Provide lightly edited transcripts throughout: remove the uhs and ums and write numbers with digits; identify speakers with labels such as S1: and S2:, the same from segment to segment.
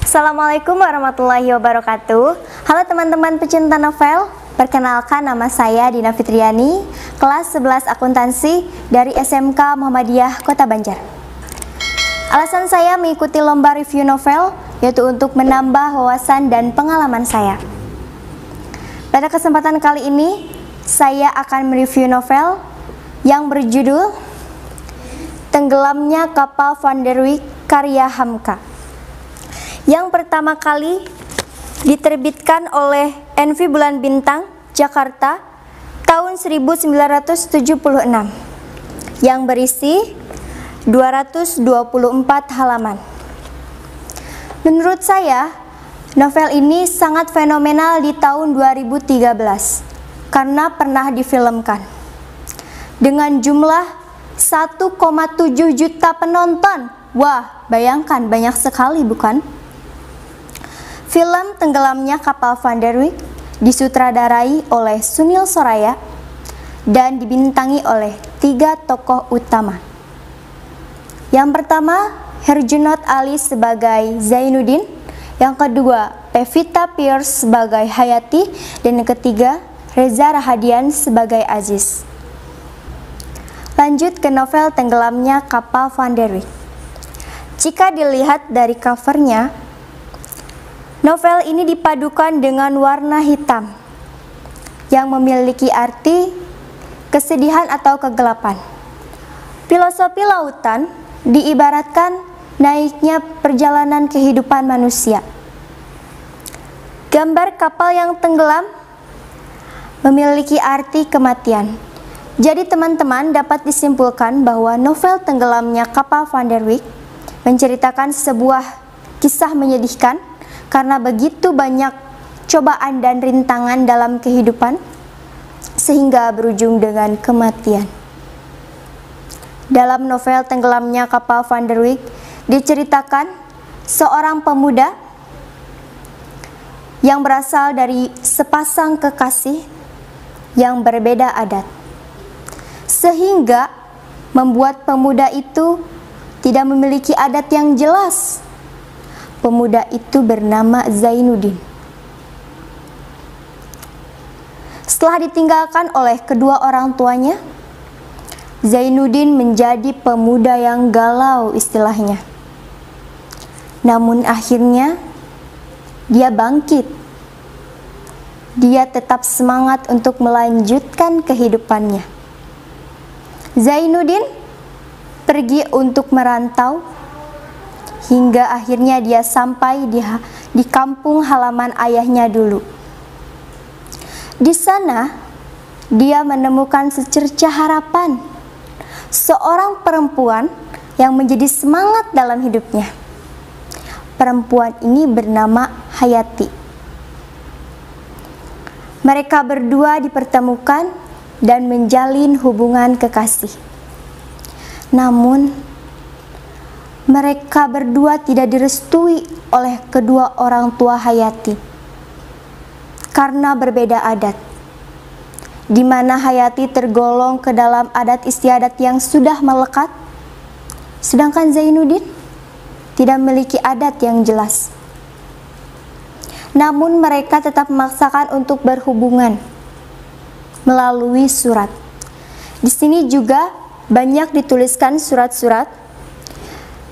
S1: Assalamualaikum warahmatullahi wabarakatuh. Halo teman-teman pecinta novel, perkenalkan nama saya Dina Fitriani, kelas 11 akuntansi dari SMK Muhammadiyah Kota Banjar. Alasan saya mengikuti lomba review novel yaitu untuk menambah wawasan dan pengalaman saya. Pada kesempatan kali ini, saya akan mereview novel yang berjudul Tenggelamnya Kapal Van der Wijk karya Hamka, yang pertama kali diterbitkan oleh Envy Bulan Bintang, Jakarta, tahun 1976, yang berisi 224 halaman. Menurut saya, novel ini sangat fenomenal di tahun 2013 karena pernah difilmkan. Dengan jumlah 1,7 juta penonton. Wah, bayangkan banyak sekali bukan? Film Tenggelamnya Kapal Van der Wijk disutradarai oleh Sunil Soraya dan dibintangi oleh 3 tokoh utama. Yang pertama, Herjunot Ali sebagai Zainuddin, yang kedua, Pevita Pierce sebagai Hayati, dan yang ketiga, Reza Rahadian sebagai Aziz. Lanjut ke novel Tenggelamnya Kapal Van der Wijk. Jika dilihat dari covernya, novel ini dipadukan dengan warna hitam yang memiliki arti kesedihan atau kegelapan. Filosofi lautan diibaratkan naiknya perjalanan kehidupan manusia. Gambar kapal yang tenggelam memiliki arti kematian. Jadi teman-teman dapat disimpulkan bahwa novel Tenggelamnya Kapal Van der Wijk menceritakan sebuah kisah menyedihkan karena begitu banyak cobaan dan rintangan dalam kehidupan sehingga berujung dengan kematian. Dalam novel Tenggelamnya Kapal Van der Wijk diceritakan seorang pemuda yang berasal dari sepasang kekasih yang berbeda adat, sehingga membuat pemuda itu tidak memiliki adat yang jelas. Pemuda itu bernama Zainuddin. Setelah ditinggalkan oleh kedua orang tuanya, Zainuddin menjadi pemuda yang galau istilahnya. Namun akhirnya dia bangkit. Dia tetap semangat untuk melanjutkan kehidupannya. Zainuddin pergi untuk merantau hingga akhirnya dia sampai di kampung halaman ayahnya dulu. Di sana dia menemukan secerca harapan, seorang perempuan yang menjadi semangat dalam hidupnya. Perempuan ini bernama Hayati. Mereka berdua dipertemukan dan menjalin hubungan kekasih. Namun, mereka berdua tidak direstui oleh kedua orang tua Hayati karena berbeda adat, di mana Hayati tergolong ke dalam adat istiadat yang sudah melekat, sedangkan Zainuddin tidak memiliki adat yang jelas. Namun mereka tetap memaksakan untuk berhubungan melalui surat. Di sini juga banyak dituliskan surat-surat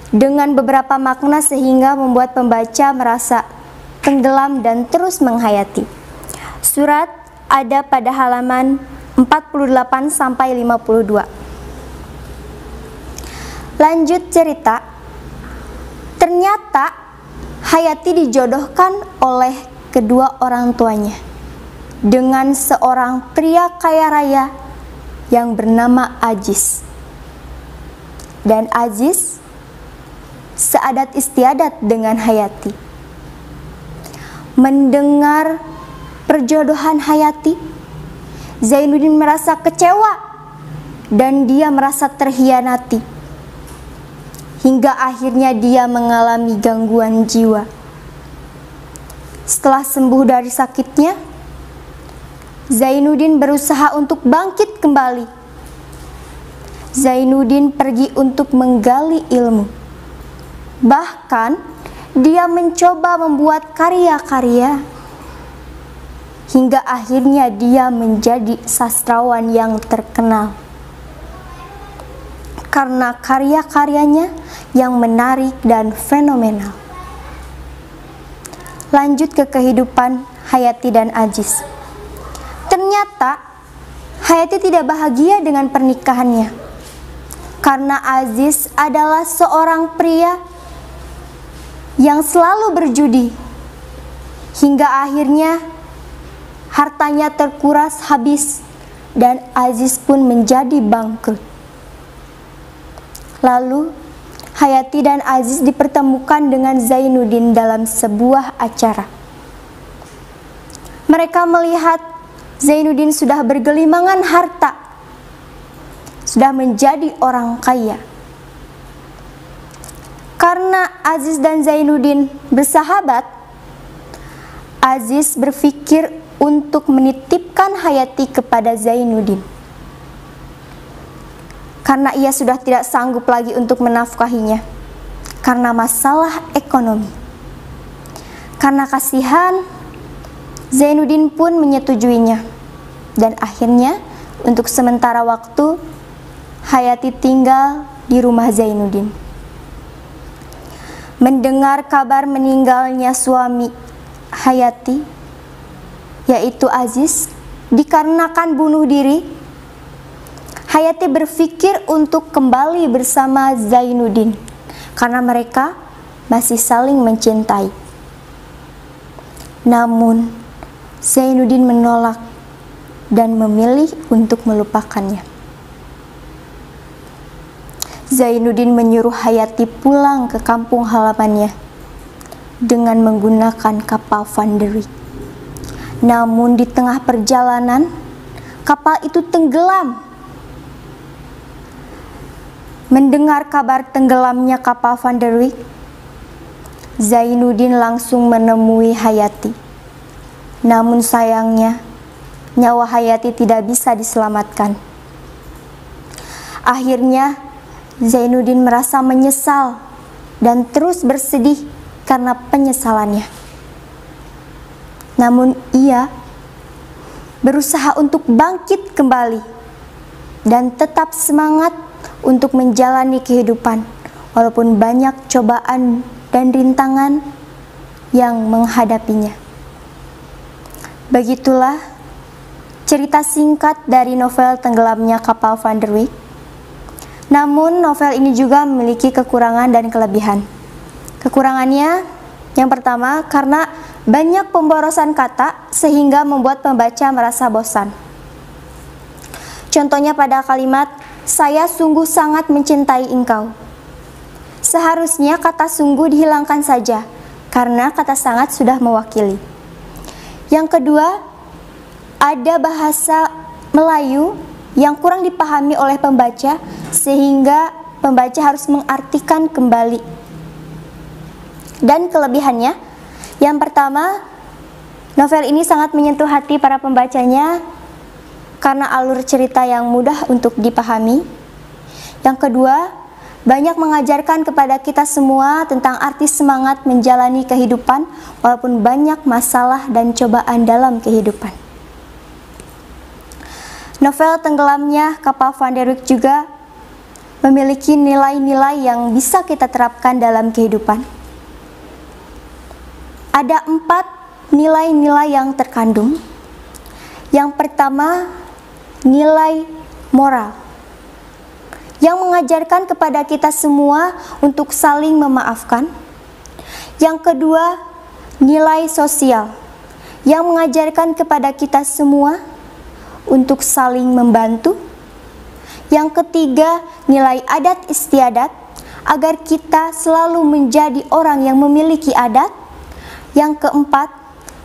S1: dengan beberapa makna sehingga membuat pembaca merasa tenggelam dan terus menghayati. Surat ada pada halaman 48 sampai 52. Lanjut cerita. Ternyata Hayati dijodohkan oleh kedua orang tuanya dengan seorang pria kaya raya yang bernama Aziz. Dan Aziz seadat istiadat dengan Hayati. Mendengar perjodohan Hayati, Zainuddin merasa kecewa dan dia merasa terhianati. Hingga akhirnya dia mengalami gangguan jiwa. Setelah sembuh dari sakitnya, Zainuddin berusaha untuk bangkit kembali. Zainuddin pergi untuk menggali ilmu. Bahkan dia mencoba membuat karya-karya hingga akhirnya dia menjadi sastrawan yang terkenal karena karya-karyanya yang menarik dan fenomenal. Lanjut ke kehidupan Hayati dan Aziz. Ternyata Hayati tidak bahagia dengan pernikahannya karena Aziz adalah seorang pria yang selalu berjudi hingga akhirnya hartanya terkuras habis dan Aziz pun menjadi bangkrut. Lalu Hayati dan Aziz dipertemukan dengan Zainuddin dalam sebuah acara. Mereka melihat Zainuddin sudah bergelimangan harta, sudah menjadi orang kaya. Karena Aziz dan Zainuddin bersahabat, Aziz berpikir untuk menitipkan Hayati kepada Zainuddin. Karena ia sudah tidak sanggup lagi untuk menafkahinya karena masalah ekonomi. Karena kasihan, Zainuddin pun menyetujuinya. Dan akhirnya untuk sementara waktu Hayati tinggal di rumah Zainuddin. Mendengar kabar meninggalnya suami Hayati, yaitu Aziz, dikarenakan bunuh diri, Hayati berpikir untuk kembali bersama Zainuddin karena mereka masih saling mencintai. Namun Zainuddin menolak dan memilih untuk melupakannya. Zainuddin menyuruh Hayati pulang ke kampung halamannya dengan menggunakan kapal Van der Wijk. Namun di tengah perjalanan, kapal itu tenggelam. Mendengar kabar tenggelamnya kapal Van der Wijk, Zainuddin langsung menemui Hayati. Namun sayangnya, nyawa Hayati tidak bisa diselamatkan. Akhirnya, Zainuddin merasa menyesal dan terus bersedih karena penyesalannya. Namun ia berusaha untuk bangkit kembali dan tetap semangat untuk menjalani kehidupan walaupun banyak cobaan dan rintangan yang menghadapinya. Begitulah cerita singkat dari novel Tenggelamnya Kapal Van der Wijk. Namun novel ini juga memiliki kekurangan dan kelebihan. Kekurangannya yang pertama karena banyak pemborosan kata sehingga membuat pembaca merasa bosan. Contohnya pada kalimat "Saya sungguh sangat mencintai engkau". Seharusnya kata "sungguh" dihilangkan saja karena kata "sangat" sudah mewakili. Yang kedua, ada bahasa Melayu yang kurang dipahami oleh pembaca sehingga pembaca harus mengartikan kembali. Dan kelebihannya, yang pertama, novel ini sangat menyentuh hati para pembacanya karena alur cerita yang mudah untuk dipahami. Yang kedua, banyak mengajarkan kepada kita semua tentang arti semangat menjalani kehidupan walaupun banyak masalah dan cobaan dalam kehidupan. Novel Tenggelamnya Kapal Van der Wijk juga memiliki nilai-nilai yang bisa kita terapkan dalam kehidupan. Ada 4 nilai-nilai yang terkandung. Yang pertama, nilai moral yang mengajarkan kepada kita semua untuk saling memaafkan. Yang kedua, nilai sosial yang mengajarkan kepada kita semua untuk saling membantu. Yang ketiga, nilai adat istiadat agar kita selalu menjadi orang yang memiliki adat. Yang keempat,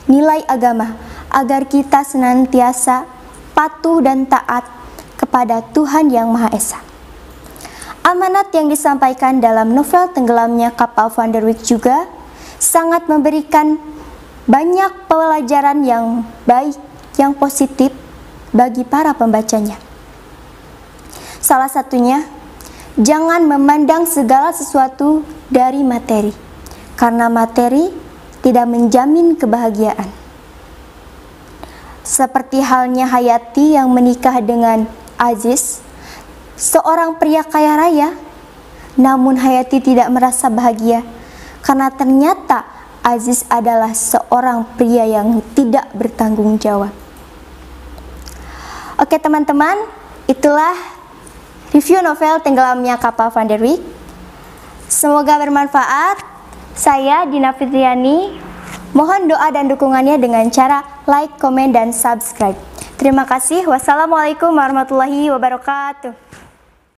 S1: nilai agama agar kita senantiasa patuh dan taat kepada Tuhan Yang Maha Esa. Amanat yang disampaikan dalam novel Tenggelamnya Kapal Van der Wijk juga sangat memberikan banyak pelajaran yang baik, yang positif bagi para pembacanya. Salah satunya, jangan memandang segala sesuatu dari materi, karena materi tidak menjamin kebahagiaan. Seperti halnya Hayati yang menikah dengan Aziz, seorang pria kaya raya, namun Hayati tidak merasa bahagia karena ternyata Aziz adalah seorang pria yang tidak bertanggung jawab. Oke teman-teman, itulah review novel Tenggelamnya Kapal Van der Wijk. Semoga bermanfaat. Saya Dina Fitriani, mohon doa dan dukungannya dengan cara like, komen, dan subscribe. Terima kasih. Wassalamualaikum warahmatullahi wabarakatuh.